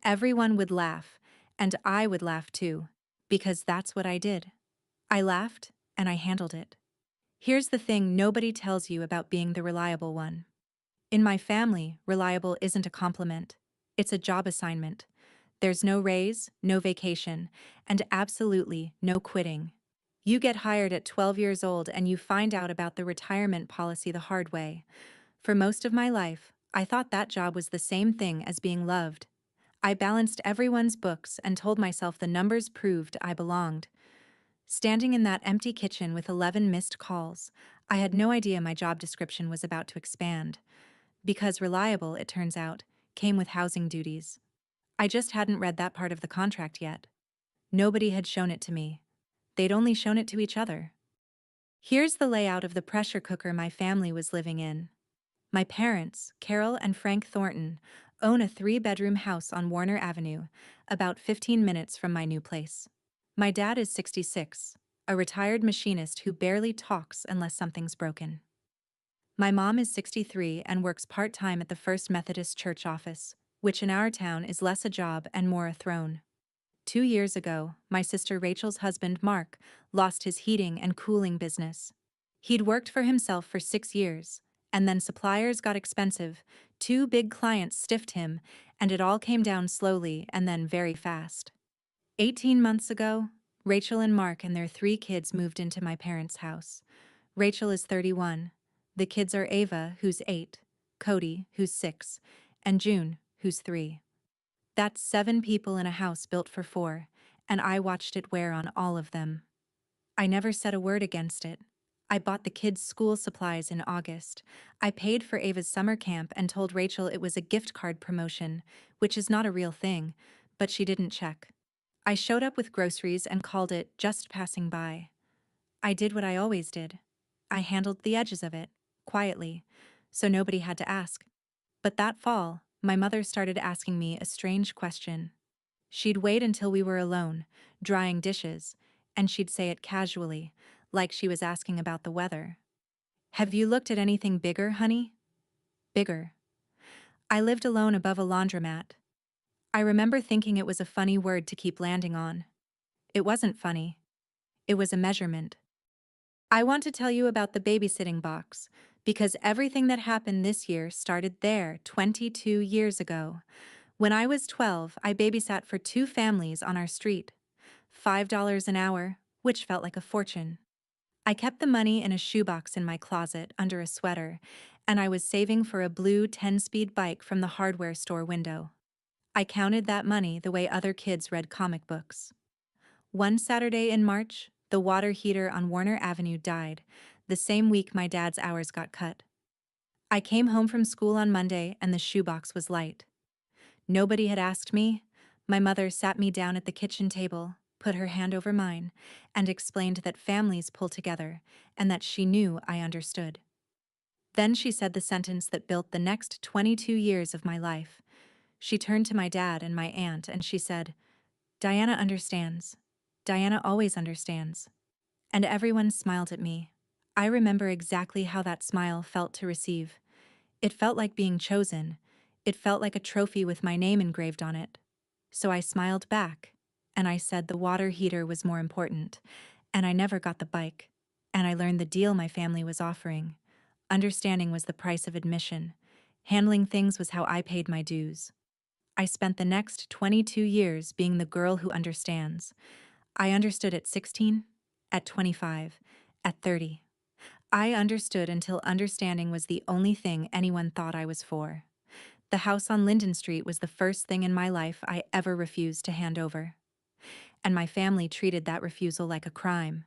everyone would laugh, and I would laugh too, because that's what I did. I laughed, and I handled it. Here's the thing nobody tells you about being the reliable one. In my family, reliable isn't a compliment. It's a job assignment. There's no raise, no vacation, and absolutely no quitting. You get hired at 12 years old and you find out about the retirement policy the hard way. For most of my life, I thought that job was the same thing as being loved. I balanced everyone's books and told myself the numbers proved I belonged. Standing in that empty kitchen with 11 missed calls, I had no idea my job description was about to expand. Because reliable, it turns out, came with housing duties. I just hadn't read that part of the contract yet. Nobody had shown it to me. They'd only shown it to each other. Here's the layout of the pressure cooker my family was living in. My parents, Carol and Frank Thornton, own a 3-bedroom house on Warner Avenue, about 15 minutes from my new place. My dad is 66, a retired machinist who barely talks unless something's broken. My mom is 63 and works part-time at the First Methodist Church office, which in our town is less a job and more a throne. 2 years ago, my sister Rachel's husband, Mark, lost his heating and cooling business. He'd worked for himself for 6 years, and then suppliers got expensive, 2 big clients stiffed him, and it all came down slowly and then very fast. 18 months ago, Rachel and Mark and their 3 kids moved into my parents' house. Rachel is 31. The kids are Ava, who's 8, Cody, who's 6, and June, who's 3. That's 7 people in a house built for 4, and I watched it wear on all of them. I never said a word against it. I bought the kids' school supplies in August. I paid for Ava's summer camp and told Rachel it was a gift card promotion, which is not a real thing, but she didn't check. I showed up with groceries and called it just passing by. I did what I always did. I handled the edges of it, quietly, so nobody had to ask. But that fall, my mother started asking me a strange question. She'd wait until we were alone, drying dishes, and she'd say it casually, like she was asking about the weather. "Have you looked at anything bigger, honey?" Bigger. I lived alone above a laundromat. I remember thinking it was a funny word to keep landing on. It wasn't funny. It was a measurement. I want to tell you about the babysitting box, because everything that happened this year started there 22 years ago. When I was 12, I babysat for 2 families on our street. $5 an hour, which felt like a fortune. I kept the money in a shoebox in my closet under a sweater, and I was saving for a blue 10-speed bike from the hardware store window. I counted that money the way other kids read comic books. One Saturday in March, the water heater on Warner Avenue died, the same week my dad's hours got cut. I came home from school on Monday and the shoebox was light. Nobody had asked me. My mother sat me down at the kitchen table, put her hand over mine, and explained that families pull together and that she knew I understood. Then she said the sentence that built the next 22 years of my life. She turned to my dad and my aunt and she said, "Diana understands. Diana always understands." And everyone smiled at me. I remember exactly how that smile felt to receive. It felt like being chosen. It felt like a trophy with my name engraved on it. So I smiled back, and I said the water heater was more important, and I never got the bike, and I learned the deal my family was offering. Understanding was the price of admission. Handling things was how I paid my dues. I spent the next 22 years being the girl who understands. I understood at 16, at 25, at 30. I understood until understanding was the only thing anyone thought I was for. The house on Linden Street was the first thing in my life I ever refused to hand over. And my family treated that refusal like a crime.